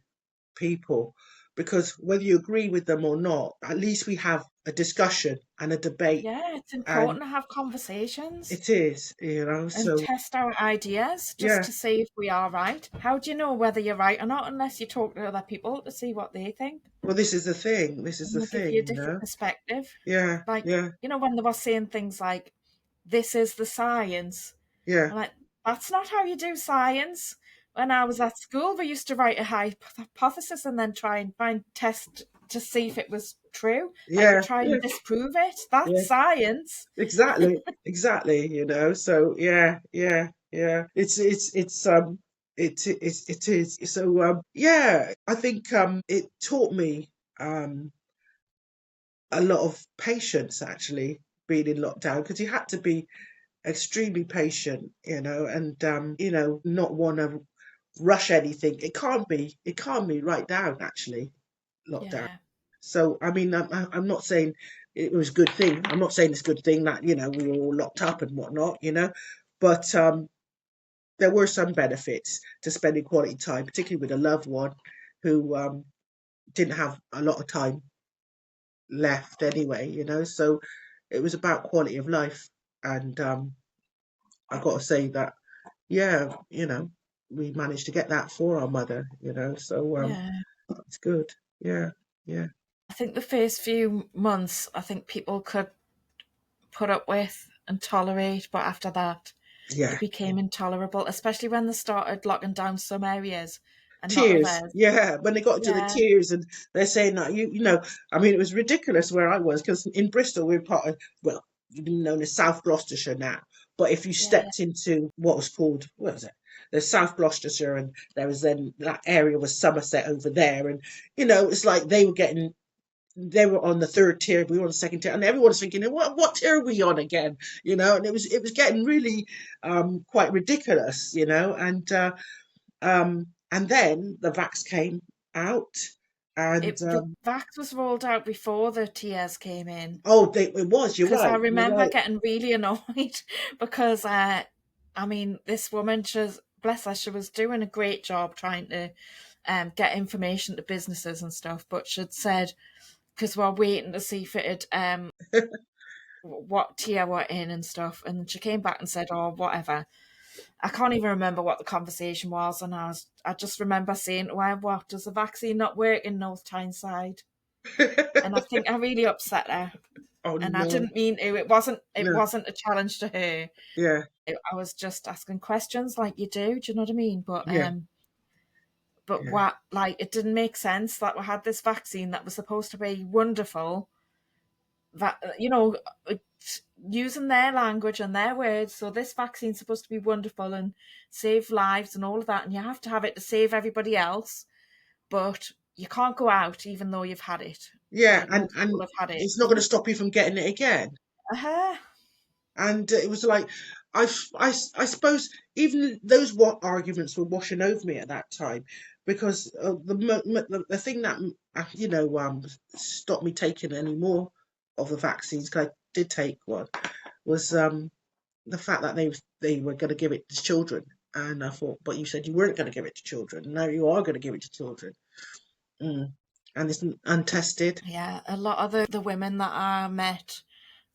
S2: people, because whether you agree with them or not, at least we have a discussion and a debate,
S1: Yeah, it's
S2: and
S1: important to have conversations
S2: it is, you know.
S1: and
S2: So
S1: test our ideas just
S2: yeah.
S1: to see if we are right. How do you know whether you're right or not unless you talk to other people to see what they think?
S2: Well, this is the thing. This is
S1: And
S2: the
S1: they'll give you a
S2: thing, you
S1: different
S2: know.
S1: perspective.
S2: Yeah,
S1: Like,
S2: yeah,
S1: when they were saying things like, this is the science.
S2: yeah,
S1: I'm like, that's not how you do science. When I was at school, we used to write a hypothesis and then try and find test to see if it was true. Like we
S2: yeah,
S1: try
S2: yeah,
S1: and disprove it.
S2: yeah.
S1: That's science.
S2: Exactly, exactly, you know. So yeah, yeah, yeah. It is. So yeah, I think it taught me a lot of patience actually being in lockdown, because you had to be extremely patient, you know, and you know, not want to rush anything. It calmed me right down actually, lockdown.
S1: Yeah,
S2: So I mean, I'm not saying it was a good thing. I'm not saying it's a good thing that, you know, we were all locked up and whatnot, you know, but there were some benefits to spending quality time, particularly with a loved one who didn't have a lot of time left anyway, you know. So it was about quality of life, and I got to say that, yeah, you know, we managed to get that for our mother, you know. So
S1: yeah.
S2: it's good. Yeah, yeah,
S1: I think the first few months, I think people could put up with and tolerate, but after that,
S2: yeah.
S1: it became intolerable, especially when they started locking down some areas and not
S2: Tears,
S1: others.
S2: yeah, when they got to the
S1: Yeah,
S2: tears, and they're saying that, you know, I mean, it was ridiculous where I was, because in Bristol we're part of, well, known as South Gloucestershire now, but if you
S1: yeah,
S2: stepped into what was called, what was it, there's South Gloucestershire, and there was then that area was Somerset over there, and it's like they were on the third tier, we were on the second tier, and everyone's thinking, what tier are we on again? And it was getting really quite ridiculous, and then the vax came out, and
S1: The vax was rolled out before the tiers came in.
S2: it was. You're
S1: Because I
S2: right. You're
S1: remember
S2: right.
S1: getting really annoyed because I mean, this woman, she's bless her, she was doing a great job trying to get information to businesses and stuff, but she'd said because we're waiting to see if it'd what tier we're in and stuff, and she came back and said, "Oh, whatever." I can't even remember what the conversation was, and I just remember saying to her, "What, does the vaccine not work in North Tyneside?" And I think I really upset her,
S2: Oh
S1: and I
S2: no,
S1: didn't mean to. It
S2: no,
S1: wasn't a challenge to her.
S2: yeah,
S1: I was just asking questions like you do. Do you know what I mean?
S2: yeah,
S1: But
S2: yeah,
S1: what, like, it didn't make sense that we had this vaccine that was supposed to be wonderful. That using their language and their words. So this vaccine's supposed to be wonderful and save lives and all of that, and you have to have it to save everybody else. But you can't go out even though you've had it.
S2: yeah,
S1: Like
S2: and
S1: most people have had it.
S2: it's not going to stop you from getting it again.
S1: Uh-huh.
S2: And it was like, I suppose even those what arguments were washing over me at that time, because the thing that stopped me taking any more of the vaccines, because I did take one, was the fact that they were going to give it to children, and I thought, but you said you weren't going to give it to children. Now you are going to give it to children, mm. And it's untested.
S1: Yeah, a lot of the women that I met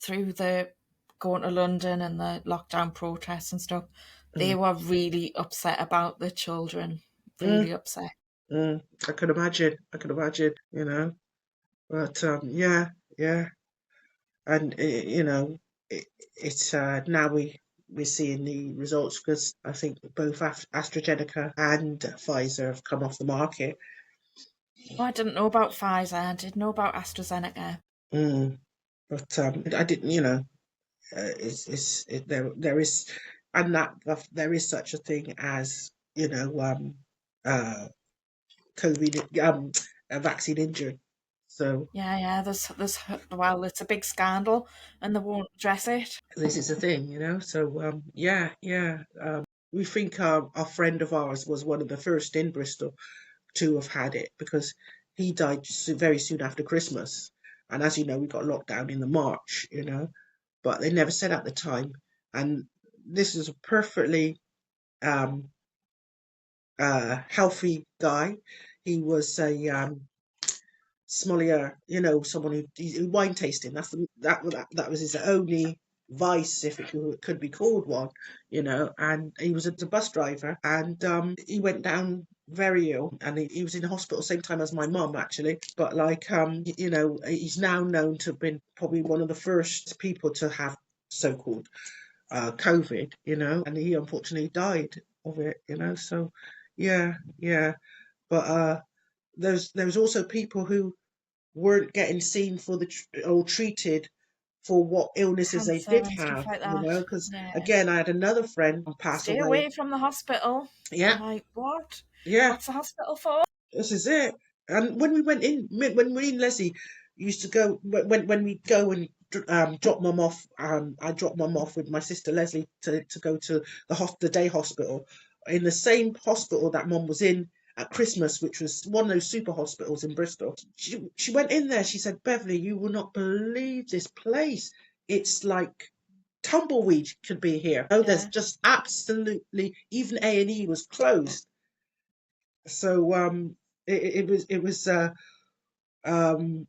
S1: through the going to London and the lockdown protests and stuff, they
S2: Mm,
S1: were really upset about the children.
S2: mm,
S1: Really upset.
S2: I could imagine. I could imagine. But yeah, yeah, and it's now we're seeing the results, because I think both AstraZeneca and Pfizer have come off the market.
S1: Oh, I didn't know about Pfizer. I didn't know about AstraZeneca.
S2: Mm. But I didn't, there is, and there is such a thing as uh COVID, a vaccine injury. So
S1: Yeah, yeah. Well, it's a big scandal, and they won't address it.
S2: this is a thing, So yeah, yeah. We think our friend of ours was one of the first in Bristol to have had it, because he died very soon after Christmas, and as you know, we got locked down in the March, but they never said at the time. And this is a perfectly um, healthy guy. He was a sommelier, someone who wine tasting. That was his only vice, if it could be called one, And he was a bus driver, and he went down very ill, and he was in hospital same time as my mum, actually. But like, he's now known to have been probably one of the first people to have so-called COVID, and he unfortunately died of it, So yeah, yeah. But there's also people who weren't getting seen for or treated for what illnesses they
S1: Cancer
S2: did
S1: and stuff
S2: have,
S1: like that.
S2: because
S1: Yeah.
S2: again, I had another friend pass
S1: Stay
S2: away.
S1: away from the hospital.
S2: Yeah,
S1: Like, what?
S2: yeah,
S1: What's the hospital for?
S2: this is it. And when we went in, when we in Leslie used to go, when we go and drop mum off, I dropped mum off with my sister Leslie to go to the day hospital, in the same hospital that mum was in at Christmas, which was one of those super hospitals in Bristol. She went in there. She said, "Beverly, you will not believe this place. It's like tumbleweed could be here. Oh, there's
S1: Yeah.
S2: just absolutely, even A&E was closed." So it was um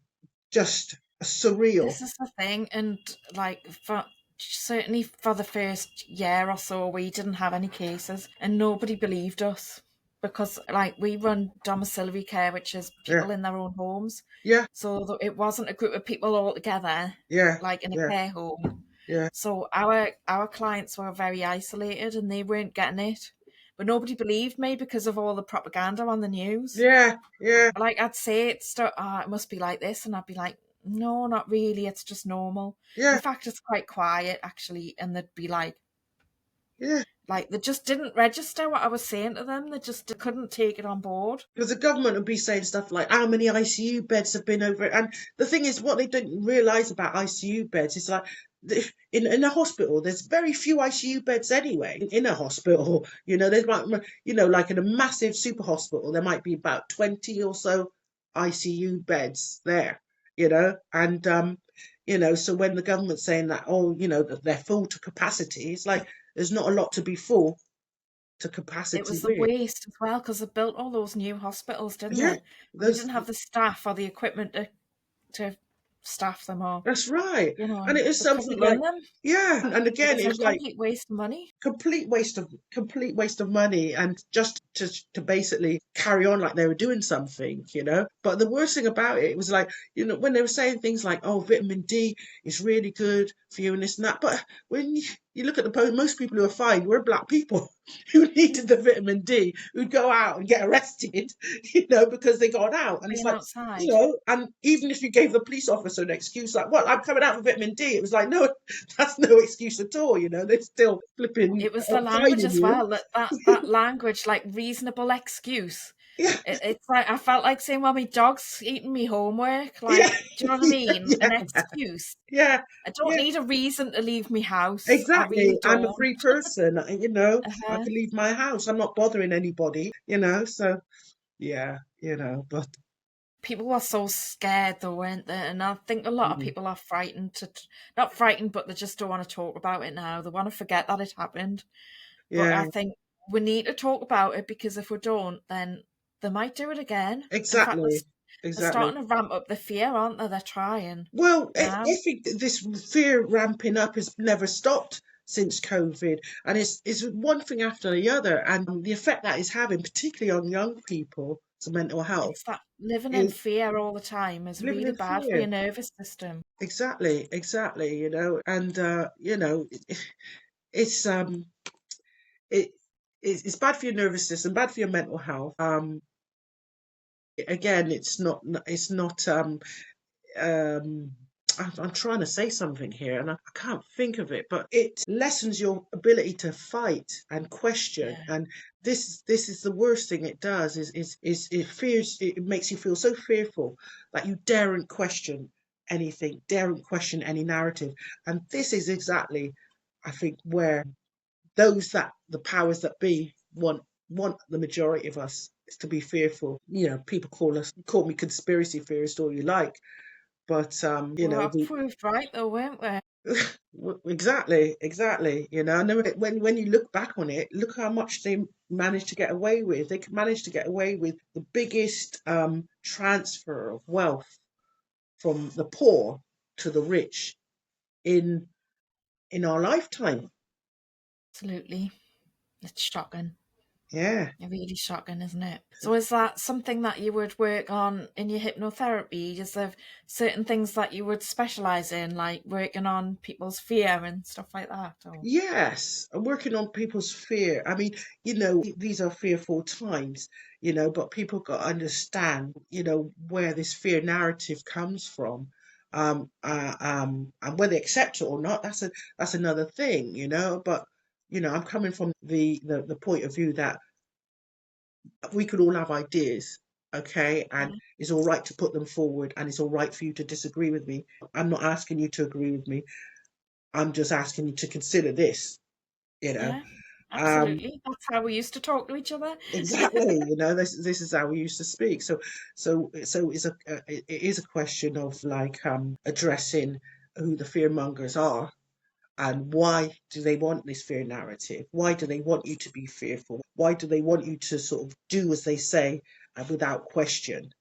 S2: just surreal.
S1: This is the thing, and like for certainly for the first year or so, we didn't have any cases, and nobody believed us because like we run domiciliary care, which is
S2: Yeah,
S1: people in their own homes,
S2: yeah,
S1: so it wasn't a group of people all together,
S2: yeah,
S1: like in a
S2: yeah,
S1: care home.
S2: yeah,
S1: So our clients were very isolated, and they weren't getting it, but nobody believed me because of all the propaganda on the news.
S2: yeah, yeah,
S1: Like I'd say it must be like this, and I'd be like, no, not really. It's just normal. In
S2: yeah,
S1: fact, it's quite quiet actually. And they'd be like,
S2: yeah,
S1: Like, they just didn't register what I was saying to them. They just couldn't take it on board.
S2: Because the government would be saying stuff like how many ICU beds have been over it. And the thing is, what they didn't realise about ICU beds is like in a hospital, there's very few ICU beds anyway. In a hospital, there's like, like in a massive super hospital, there might be about 20 or so ICU beds there, and so when the government's saying that, oh, that they're full to capacity, it's like there's not a lot to be full to
S1: It
S2: capacity
S1: was the
S2: with.
S1: waste as well, because they built all those new hospitals, didn't
S2: Yeah,
S1: they? But they
S2: there's
S1: didn't have the staff or the equipment to staff them all.
S2: that's right. And it is
S1: They
S2: something
S1: couldn't
S2: like,
S1: run them.
S2: yeah, and
S1: It
S2: again,
S1: was
S2: it
S1: a
S2: was like
S1: complete waste of money.
S2: complete waste of money, and just to basically carry on like they were doing something. But the worst thing about it was like, when they were saying things like, oh, vitamin D is really good for you and this and that, but when you look at the post, most people who are fine were black people who needed the vitamin D, who'd go out and get arrested, because they got out. And it's
S1: Being
S2: like,
S1: outside.
S2: and even if you gave the police officer an excuse like, well, I'm coming out for vitamin D, it was like, no, that's no excuse at all. They're still flipping
S1: It was the language
S2: fining
S1: as
S2: you.
S1: well. That language, like reasonable excuse.
S2: Yeah,
S1: It's like I felt like saying, "Well, my dog's eating me homework."
S2: yeah,
S1: Like, do you know what I
S2: yeah,
S1: mean? An
S2: yeah,
S1: excuse.
S2: yeah,
S1: I don't
S2: yeah.
S1: need a reason to leave my house. I really
S2: Exactly. I'm a
S1: don't.
S2: free person. I
S1: Uh-huh.
S2: can leave my house. I'm not bothering anybody. So yeah, but
S1: People were so scared, though, weren't they? And I think a lot of
S2: mm,
S1: people are frightened not frightened, but they just don't want to talk about it now. They want to forget that it happened. But
S2: yeah,
S1: I think we need to talk about it, because if we don't, then they might do it again. In fact,
S2: exactly,
S1: they're
S2: exactly.
S1: starting to ramp up the fear, aren't they? They're trying
S2: Well, I
S1: now.
S2: think this fear ramping up has never stopped since COVID, and it's one thing after the other, and the effect that is having, particularly on young people, to mental health,
S1: It's that living in
S2: is
S1: fear all the time is
S2: living
S1: really
S2: in
S1: bad for your
S2: fear.
S1: nervous system.
S2: Exactly, exactly. And it's it it's bad for your nervous system, bad for your mental health. Again, it's not. Um, I'm trying to say something here, and I can't think of it, but it lessens your ability to fight and question.
S1: Yeah.
S2: And this is the worst thing it does. Is it makes you feel so fearful that you daren't question anything, daren't question any narrative. And this is exactly, I think, where the powers that be want the majority of us is to be fearful. People call me conspiracy theorist all you like, but
S1: We were proved right, though, weren't we?
S2: exactly. And then when you look back on it, look how much they managed to get away with. They managed to get away with the biggest transfer of wealth from the poor to the rich in our lifetime.
S1: Absolutely. It's shocking.
S2: Yeah.
S1: Really shocking, isn't it? So is that something that you would work on in your hypnotherapy? Is there certain things that you would specialize in, like working on people's fear and stuff like that? Or
S2: Yes, I'm working on people's fear. I mean, these are fearful times, but people got to understand, where this fear narrative comes from. And whether they accept it or not, that's another thing. But I'm coming from the point of view that we could all have ideas, okay, and
S1: yeah,
S2: it's all right to put them forward, and it's all right for you to disagree with me. I'm not asking you to agree with me. I'm just asking you to consider this, you know.
S1: yeah,
S2: Um,
S1: absolutely. That's how we used to talk to each other.
S2: exactly, this is how we used to speak. So it is a question of like addressing who the fear mongers are and why do they want this fear narrative? Why do they want you to be fearful? Why do they want you to sort of do as they say without question?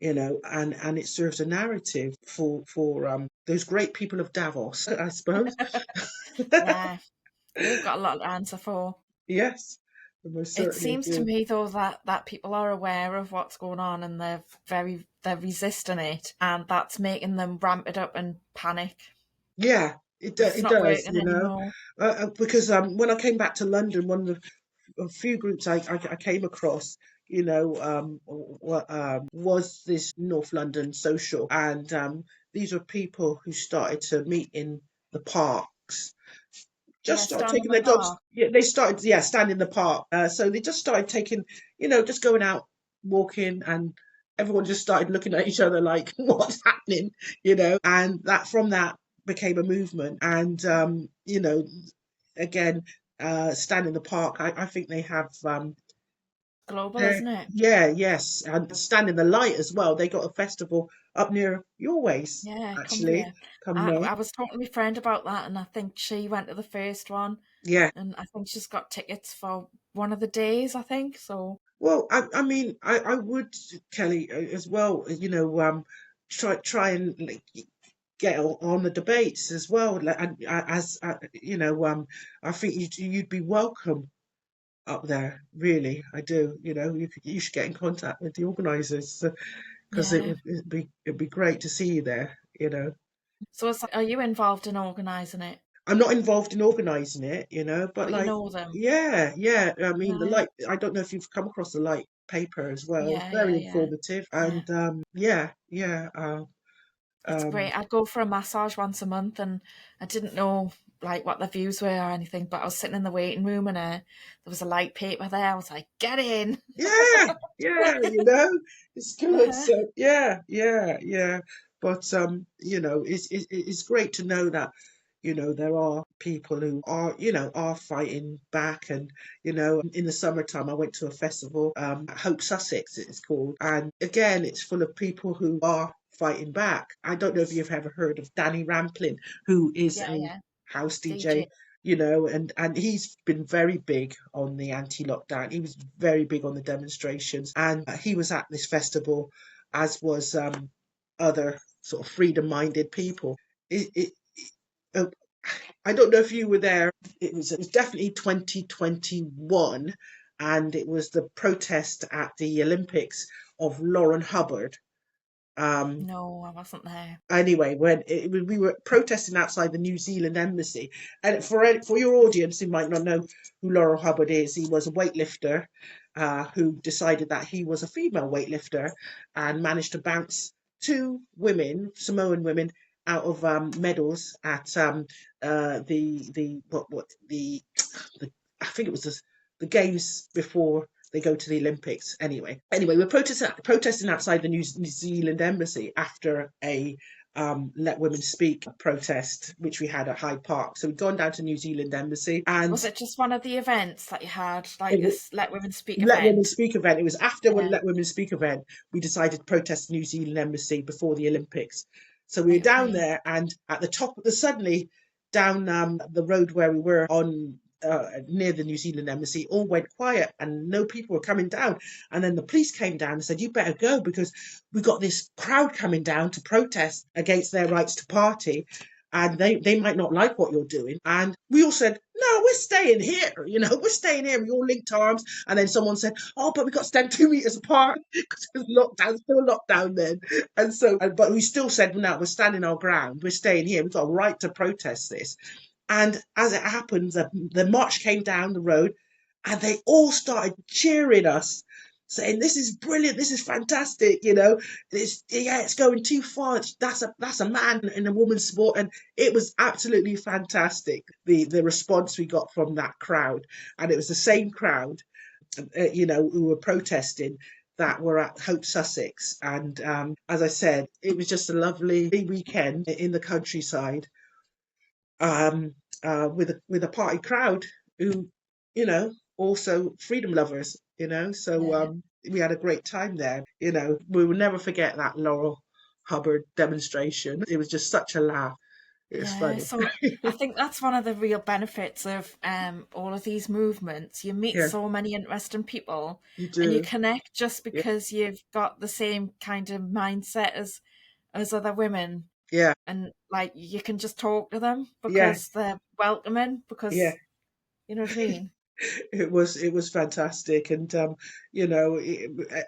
S2: And it serves a narrative for those great people of Davos, I suppose.
S1: Yeah, they've got a lot to answer for.
S2: Yes, they most
S1: It
S2: certainly
S1: seems to
S2: do.
S1: me, though, that people are aware of what's going on, and they're resisting it, and that's making them ramp it up and panic.
S2: Yeah,
S1: It's
S2: it
S1: not
S2: does,
S1: working anymore.
S2: because when I came back to London, one of the few groups I came across, was this North London social, and these were people who started to meet in the parks, just
S1: Yeah,
S2: started
S1: stand in
S2: taking
S1: the
S2: their dogs.
S1: park.
S2: Yeah, they started, yeah, standing in the park. So they just started taking, just going out walking, and everyone just started looking at each other like, what's happening, and that from that became a movement. And again, stand in the park. I think they have
S1: Global,
S2: their
S1: isn't it?
S2: yeah, yes, and stand in the light as well. They got a festival up near your ways,
S1: Yeah, come
S2: actually.
S1: here.
S2: Come
S1: I,
S2: May.
S1: I was talking to my friend about that, and I think she went to the first one,
S2: Yeah.
S1: and I think she's got tickets for one of the days, I think. So,
S2: Well, I mean, I would, Kelly, as well, try and like, get on the debates as well. Like, and as I think you'd be welcome up there. Really, I do. You should get in contact with the organisers, because
S1: yeah.
S2: it'd be great to see you there.
S1: So, are you involved in organising it?
S2: I'm not involved in organising it, but
S1: But you
S2: like,
S1: know them?
S2: yeah, yeah. I mean, the
S1: Right.
S2: light. I don't know if you've come across the light paper as well. It's
S1: Yeah,
S2: very
S1: yeah, yeah,
S2: informative,
S1: yeah.
S2: and yeah, yeah.
S1: It's
S2: Um,
S1: great. I go for a massage once a month, and I didn't know like what the views were or anything, but I was sitting in the waiting room, and there was a light paper there. I was like, "Get in!"
S2: yeah, yeah. It's good.
S1: Uh-huh.
S2: So yeah, yeah, yeah. But it's great to know that there are people who are fighting back. And in the summertime I went to a festival, Hope Sussex it's called, and again it's full of people who are fighting back. I don't know if you've ever heard of Danny Ramplin, who is
S1: Yeah,
S2: a
S1: yeah.
S2: house
S1: DJ.
S2: DJ, and he's been very big on the anti-lockdown. He was very big on the demonstrations, and he was at this festival, as was other sort of freedom-minded people. Uh, I don't know if you were there. It was definitely 2021, and it was the protest at the Olympics of Lauren Hubbard. Um,
S1: No, I wasn't there.
S2: anyway, we were protesting outside the New Zealand embassy, and for your audience who might not know who Laurel Hubbard is, he was a weightlifter who decided that he was a female weightlifter and managed to bounce two women, Samoan women, out of medals at the what the I think it was the games before they go to the Olympics. Anyway, we're protesting outside the New Zealand embassy after a Let Women Speak protest, which we had at Hyde Park. So we'd gone down to New Zealand embassy, and
S1: Was it just one of the events that you had,
S2: it
S1: like
S2: was
S1: this Let Women Speak
S2: Let Women
S1: event?
S2: Speak event. It was after the
S1: Yeah.
S2: Let Women Speak event we decided to protest the New Zealand embassy before the Olympics. So we were
S1: Right.
S2: down
S1: Okay.
S2: there, and at the top of suddenly down the road where we were on near the New Zealand embassy, all went quiet and no people were coming down. And then the police came down and said, "You better go because we got this crowd coming down to protest against their rights to party." And they might not like what you're doing. And we all said, "No, we're staying here. We're staying here." We all linked arms. And then someone said, "Oh, but we got to stand 2 meters apart because it was lockdown, still lockdown then." And so, but we still said, "No, we're standing our ground. We're staying here. We've got a right to protest this." And as it happens, the march came down the road, and they all started cheering us, saying, "This is brilliant. This is fantastic. It's going too far. That's a man and a woman's sport." And it was absolutely fantastic. The response we got from that crowd, and it was the same crowd, who were protesting, that were at Hope Sussex. And as I said, it was just a lovely weekend in the countryside, um, with a party crowd who, also freedom lovers. So
S1: Yeah.
S2: we had a great time there. We will never forget that Laurel Hubbard demonstration. It was just such a laugh. It was
S1: Yeah,
S2: funny.
S1: so I think that's one of the real benefits of all of these movements. You meet
S2: Yeah,
S1: so many interesting people
S2: you
S1: and you
S2: do.
S1: connect just
S2: Yeah,
S1: because you've got the same kind of mindset as other women,
S2: yeah,
S1: and like you can just talk to them
S2: yeah,
S1: because they're welcoming,
S2: yeah.
S1: because you know what I mean?
S2: It was fantastic. And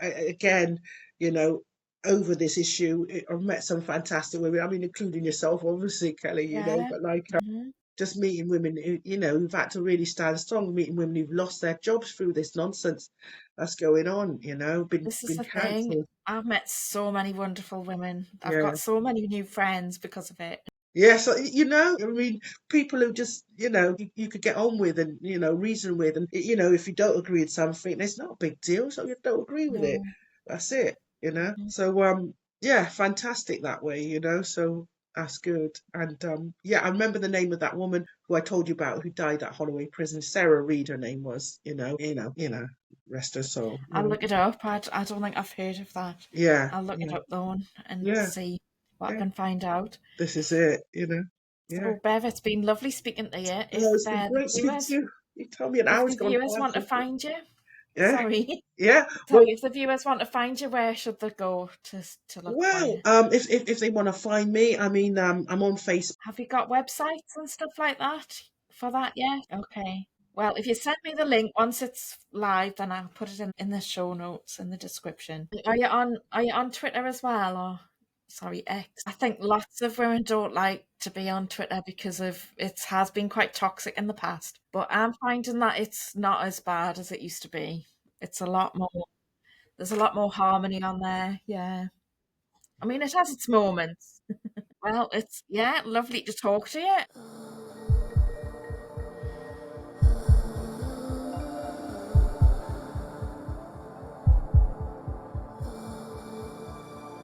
S2: again, you know over this issue, I've met some fantastic women. I mean, including yourself, obviously, Kelly.
S1: Yeah.
S2: But like,
S1: Hmm.
S2: just meeting women who, who've had to really stand strong, meeting women who've lost their jobs through this nonsense that's going on. Been
S1: This is
S2: been
S1: the thing.
S2: cancelled.
S1: I've met so many wonderful women. I've
S2: Yeah.
S1: got so many new friends because of it.
S2: Yeah, so I mean, people who just, you could get on with and reason with, and if you don't agree with something, it's not a big deal. So you don't agree with it.
S1: No.
S2: That's it.
S1: Mhm.
S2: So yeah, fantastic that way. So that's good. And yeah, I remember the name of that woman who I told you about who died at Holloway Prison. Sarah Reed, her name was. Rest her soul.
S1: I'll look it up. I don't think I've heard of that.
S2: Yeah,
S1: I'll look it
S2: yeah,
S1: up though and
S2: yeah,
S1: see what I
S2: yeah.
S1: can find out.
S2: This is it. Yeah.
S1: So, Bev, it's been lovely speaking to you.
S2: Oh,
S1: If
S2: it's been great speaking to you. You tell me an
S1: if
S2: hour's
S1: the
S2: gone
S1: viewers
S2: by
S1: want to
S2: quickly.
S1: find you,
S2: Yeah,
S1: sorry,
S2: yeah.
S1: sorry,
S2: Well,
S1: if the viewers want to find you, where should they go to look for you?
S2: if they want to find me, I mean, I'm on Facebook.
S1: Have you got websites and stuff like that for that yet? Okay. Well, if you send me the link once it's live, then I'll put it in the show notes in the description. Are you on Twitter as well or sorry, X? I think lots of women don't like to be on Twitter because of it has been quite toxic in the past. But I'm finding that it's not as bad as it used to be. It's a lot more there's a lot more harmony on there. Yeah. I mean it has its moments. Well, it's yeah, lovely to talk to you.